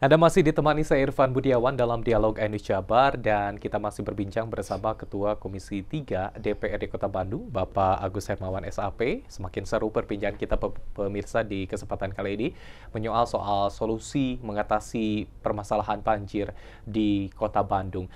Anda masih ditemani saya Irfan Budiawan dalam Dialog Enis Jabar dan kita masih berbincang bersama Ketua Komisi 3 DPRD Kota Bandung, Bapak Agus Hermawan SAP. Semakin seru perbincangan kita pemirsa di kesempatan kali ini menyoal soal solusi mengatasi permasalahan banjir di Kota Bandung.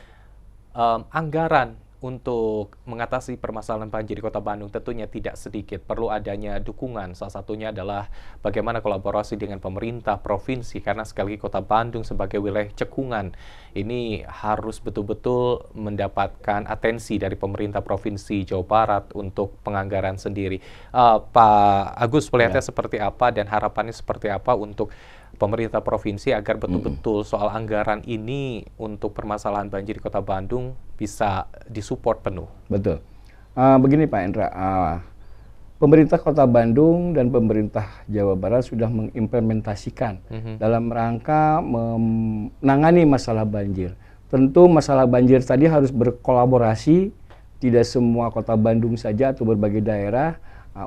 Anggaran untuk mengatasi permasalahan banjir di Kota Bandung tentunya tidak sedikit. Perlu adanya dukungan. Salah satunya adalah bagaimana kolaborasi dengan pemerintah provinsi. Karena sekali lagi Kota Bandung sebagai wilayah cekungan ini harus betul-betul mendapatkan atensi dari pemerintah provinsi Jawa Barat untuk penganggaran sendiri. Pak Agus melihatnya seperti apa dan harapannya seperti apa untuk pemerintah provinsi agar betul-betul soal anggaran ini untuk permasalahan banjir di Kota Bandung bisa disupport penuh. Betul. Begini Pak Indra, pemerintah Kota Bandung dan pemerintah Jawa Barat sudah mengimplementasikan dalam rangka menangani masalah banjir. Tentu masalah banjir tadi harus berkolaborasi, tidak semua Kota Bandung saja atau berbagai daerah.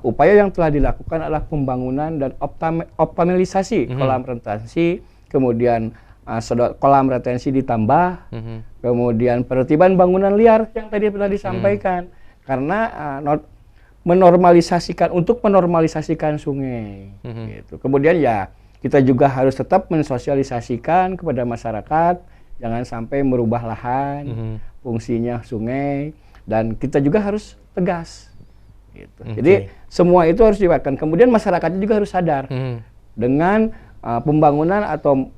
Upaya yang telah dilakukan adalah pembangunan dan optimalisasi kolam retensi, kemudian kolam retensi ditambah, kemudian penertiban bangunan liar yang tadi pernah disampaikan, karena menormalisasikan sungai. Gitu. Kemudian ya kita juga harus tetap mensosialisasikan kepada masyarakat, jangan sampai merubah lahan, fungsinya sungai, dan kita juga harus tegas. Gitu. Jadi semua itu harus dilakukan. Kemudian masyarakatnya juga harus sadar dengan pembangunan atau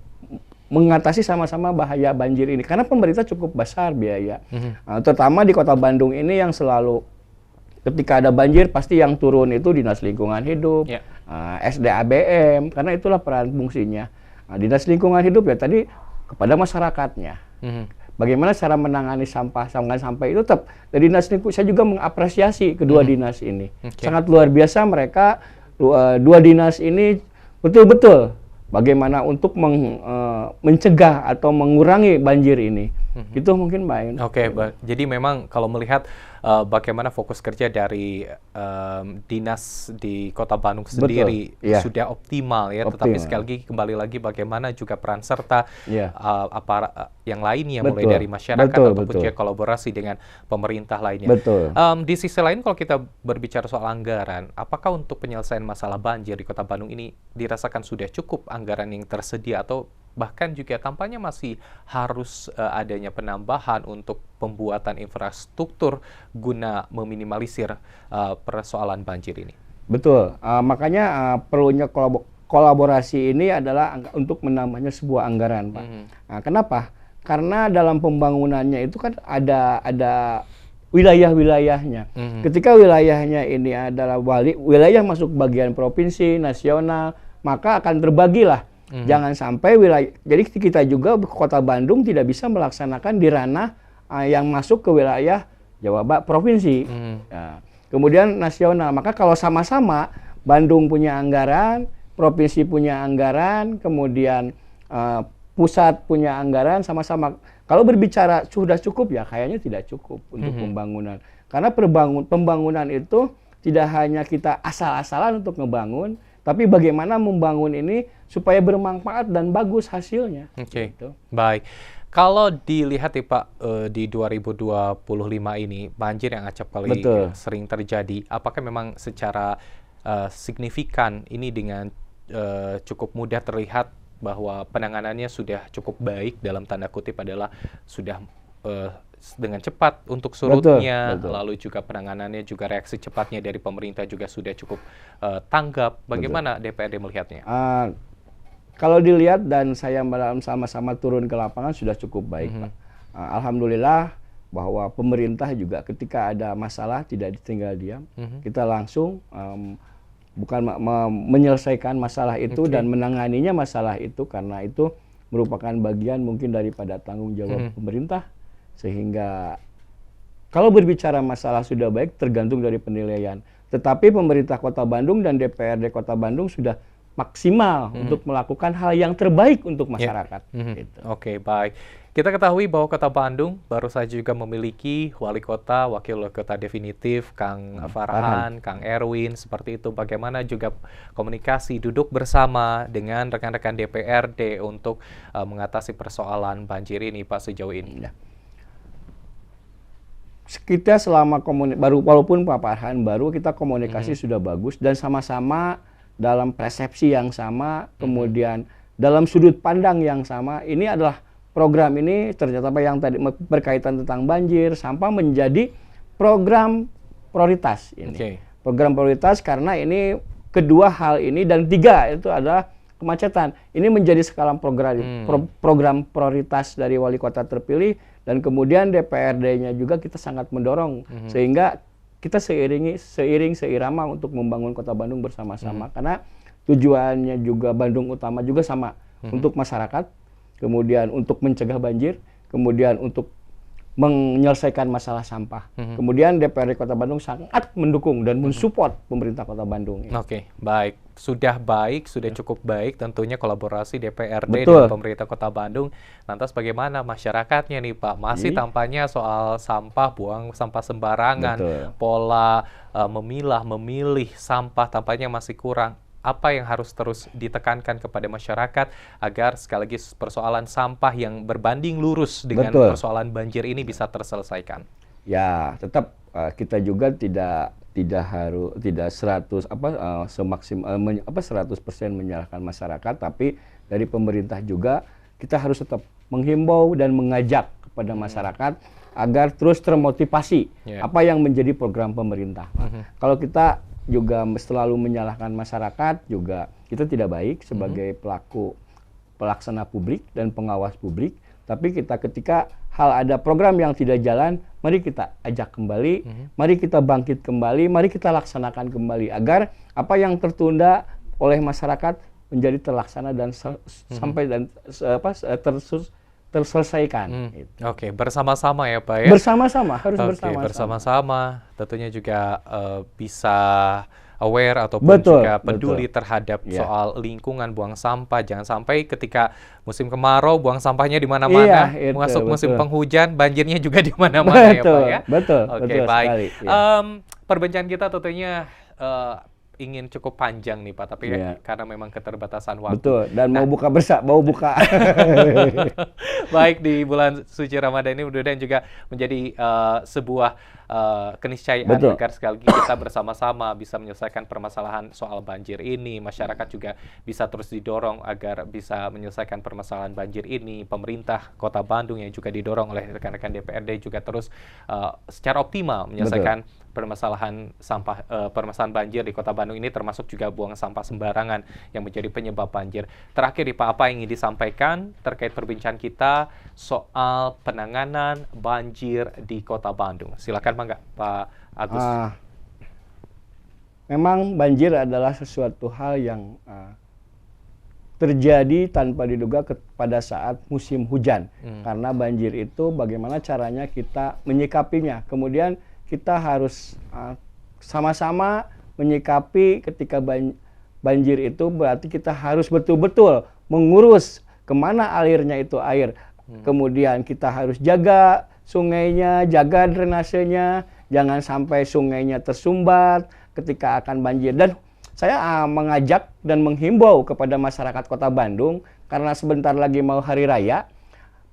mengatasi sama-sama bahaya banjir ini. Karena pemerintah cukup besar biaya, terutama di Kota Bandung ini yang selalu ketika ada banjir pasti yang turun itu Dinas Lingkungan Hidup, SDABM, karena itulah peran fungsinya. Dinas Lingkungan Hidup ya tadi kepada masyarakatnya. Bagaimana cara menangani sampah itu tetap dari dinas lingkungan. Saya juga mengapresiasi kedua dinas ini. Sangat luar biasa mereka dua dinas ini betul-betul bagaimana untuk mencegah atau mengurangi banjir ini. Itu mungkin Mbak. Jadi memang kalau melihat bagaimana fokus kerja dari dinas di Kota Bandung sendiri sudah optimal ya, tetapi sekali lagi kembali lagi bagaimana juga peran serta aparat yang lainnya mulai dari masyarakat ataupun juga kolaborasi dengan pemerintah lainnya. Di sisi lain kalau kita berbicara soal anggaran, apakah untuk penyelesaian masalah banjir di Kota Bandung ini dirasakan sudah cukup anggaran yang tersedia atau bahkan juga tampaknya masih harus adanya penambahan untuk pembuatan infrastruktur guna meminimalisir persoalan banjir ini? Betul, makanya perlunya kolaborasi ini adalah untuk menambahnya sebuah anggaran, Pak. Kenapa? Karena dalam pembangunannya itu kan ada wilayah-wilayahnya. Ketika wilayahnya ini adalah wilayah masuk bagian provinsi, nasional, maka akan terbagilah. Jangan sampai wilayah, jadi kita juga Kota Bandung tidak bisa melaksanakan di ranah yang masuk ke wilayah Jawa Barat provinsi. Kemudian nasional, maka kalau sama-sama Bandung punya anggaran, provinsi punya anggaran, kemudian pusat punya anggaran, sama-sama. Kalau berbicara sudah cukup ya kayaknya tidak cukup untuk pembangunan. Karena pembangunan itu tidak hanya kita asal-asalan untuk ngebangun, tapi bagaimana membangun ini supaya bermanfaat dan bagus hasilnya. Gitu. Baik. Kalau dilihat ya Pak, di 2025 ini banjir yang acap kali sering terjadi, apakah memang secara signifikan ini dengan cukup mudah terlihat bahwa penanganannya sudah cukup baik, dalam tanda kutip adalah sudah dengan cepat untuk surutnya, lalu juga penanganannya juga reaksi cepatnya dari pemerintah juga sudah cukup tanggap. Bagaimana DPRD melihatnya? Kalau dilihat dan saya sama-sama turun ke lapangan sudah cukup baik, Pak. Alhamdulillah bahwa pemerintah juga ketika ada masalah tidak ditinggal diam. Kita langsung bukan menyelesaikan masalah itu dan menanganinya masalah itu, karena itu merupakan bagian mungkin daripada tanggung jawab pemerintah. Sehingga kalau berbicara masalah sudah baik tergantung dari penilaian. Tetapi pemerintah Kota Bandung dan DPRD Kota Bandung sudah maksimal untuk melakukan hal yang terbaik untuk masyarakat. Gitu. Oke, baik. Kita ketahui bahwa Kota Bandung baru saja juga memiliki wali kota, wakil wali kota definitif, Kang Farhan, Kang Erwin, seperti itu. Bagaimana juga komunikasi duduk bersama dengan rekan-rekan DPRD untuk mengatasi persoalan banjir ini, Pak, sejauh ini? Ya. Kita selama walaupun Pak Farhan baru, kita komunikasi sudah bagus dan sama-sama dalam persepsi yang sama, kemudian dalam sudut pandang yang sama. Ini adalah program ini ternyata yang tadi berkaitan tentang banjir, sampah menjadi program prioritas ini. Program prioritas karena ini kedua hal ini dan tiga itu adalah kemacetan. Ini menjadi skala program prioritas dari wali kota terpilih dan kemudian DPRD-nya juga kita sangat mendorong sehingga kita seirama untuk membangun Kota Bandung bersama-sama karena tujuannya juga Bandung Utama juga sama untuk masyarakat, kemudian untuk mencegah banjir, kemudian untuk menyelesaikan masalah sampah. Kemudian DPRD Kota Bandung sangat mendukung dan mensupport pemerintah Kota Bandung. Oke, baik. Sudah cukup baik tentunya kolaborasi DPRD dan pemerintah Kota Bandung. Lantas bagaimana masyarakatnya nih Pak? Masih tampaknya soal sampah, buang sampah sembarangan, pola memilih sampah tampaknya masih kurang. Apa yang harus terus ditekankan kepada masyarakat agar sekali lagi persoalan sampah yang berbanding lurus dengan persoalan banjir ini bisa terselesaikan? Ya, tetap kita juga tidak 100% menyalahkan masyarakat, tapi dari pemerintah juga kita harus tetap menghimbau dan mengajak kepada masyarakat agar terus termotivasi apa yang menjadi program pemerintah. Kalau kita juga selalu menyalahkan masyarakat, juga kita tidak baik sebagai pelaksana publik dan pengawas publik. Tapi kita ketika hal ada program yang tidak jalan, mari kita ajak kembali, mari kita bangkit kembali, mari kita laksanakan kembali agar apa yang tertunda oleh masyarakat menjadi terlaksana dan terselesaikan. Oke, bersama-sama ya Pak ya? Bersama-sama, harus bersama-sama. Bersama-sama, tentunya juga bisa aware ataupun juga peduli terhadap soal lingkungan, buang sampah. Jangan sampai ketika musim kemarau buang sampahnya di mana-mana, masuk musim penghujan banjirnya juga di mana-mana ya Pak ya? Oke, baik. Perbincangan kita tentunya ingin cukup panjang nih Pak, tapi karena memang keterbatasan waktu. Dan mau buka. Baik, di bulan suci Ramadan ini mudah-mudahan juga menjadi sebuah keniscayaan agar sekali lagi kita bersama-sama bisa menyelesaikan permasalahan soal banjir ini. Masyarakat juga bisa terus didorong agar bisa menyelesaikan permasalahan banjir ini. Pemerintah Kota Bandung yang juga didorong oleh rekan-rekan DPRD juga terus secara optimal menyelesaikan permasalahan permasalahan banjir di Kota Bandung ini, termasuk juga buang sampah sembarangan yang menjadi penyebab banjir. Terakhir nih Pak, apa yang ingin disampaikan terkait perbincangan kita soal penanganan banjir di Kota Bandung? Silakan Mangga, Pak Agus. Memang banjir adalah sesuatu hal yang terjadi tanpa diduga pada saat musim hujan. Karena banjir itu bagaimana caranya kita menyikapinya. Kemudian kita harus sama-sama menyikapi ketika banjir itu, berarti kita harus betul-betul mengurus kemana alirnya itu air. Kemudian kita harus jaga sungainya, jaga drainasenya, jangan sampai sungainya tersumbat ketika akan banjir. Dan saya mengajak dan menghimbau kepada masyarakat Kota Bandung, karena sebentar lagi mau hari raya,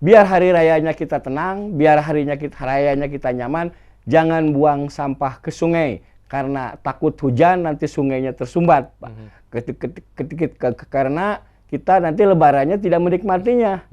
biar hari rayanya kita tenang, biar rayanya kita nyaman. Jangan buang sampah ke sungai karena takut hujan nanti sungainya tersumbat, Pak. Karena kita nanti lebarannya tidak menikmatinya.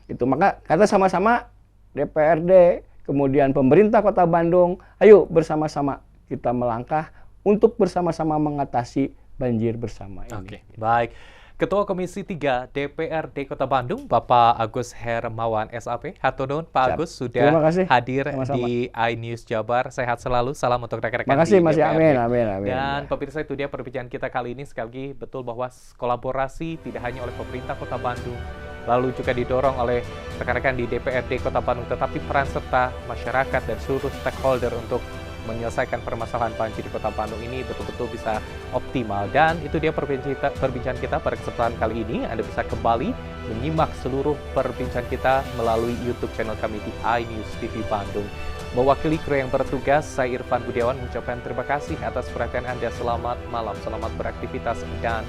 Itu maka kata sama-sama DPRD, kemudian pemerintah Kota Bandung, ayo bersama-sama kita melangkah untuk bersama-sama mengatasi banjir bersama ini. Oke, baik. Ketua Komisi 3 DPRD Kota Bandung, Bapak Agus Hermawan SAP. Hatur nuhun Pak Agus sudah hadir di iNews Jabar. Sehat selalu. Salam untuk rekan-rekan di DPRD. Amin. Dan pemirsa, itu dia perbincangan kita kali ini. Sekali lagi betul bahwa kolaborasi tidak hanya oleh pemerintah Kota Bandung, lalu juga didorong oleh rekan-rekan di DPRD Kota Bandung, tetapi peran serta masyarakat dan seluruh stakeholder untuk menyelesaikan permasalahan banjir di Kota Bandung ini betul-betul bisa optimal. Dan itu dia perbincangan kita pada kesempatan kali ini. Anda bisa kembali menyimak seluruh perbincangan kita melalui YouTube channel kami di iNews TV Bandung. Mewakili kru yang bertugas, saya Irfan Budiawan mengucapkan terima kasih atas perhatian Anda. Selamat malam, selamat beraktivitas, dan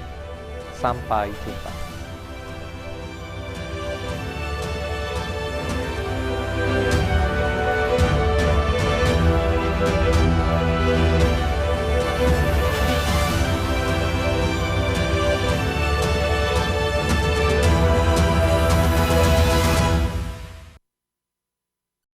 sampai jumpa.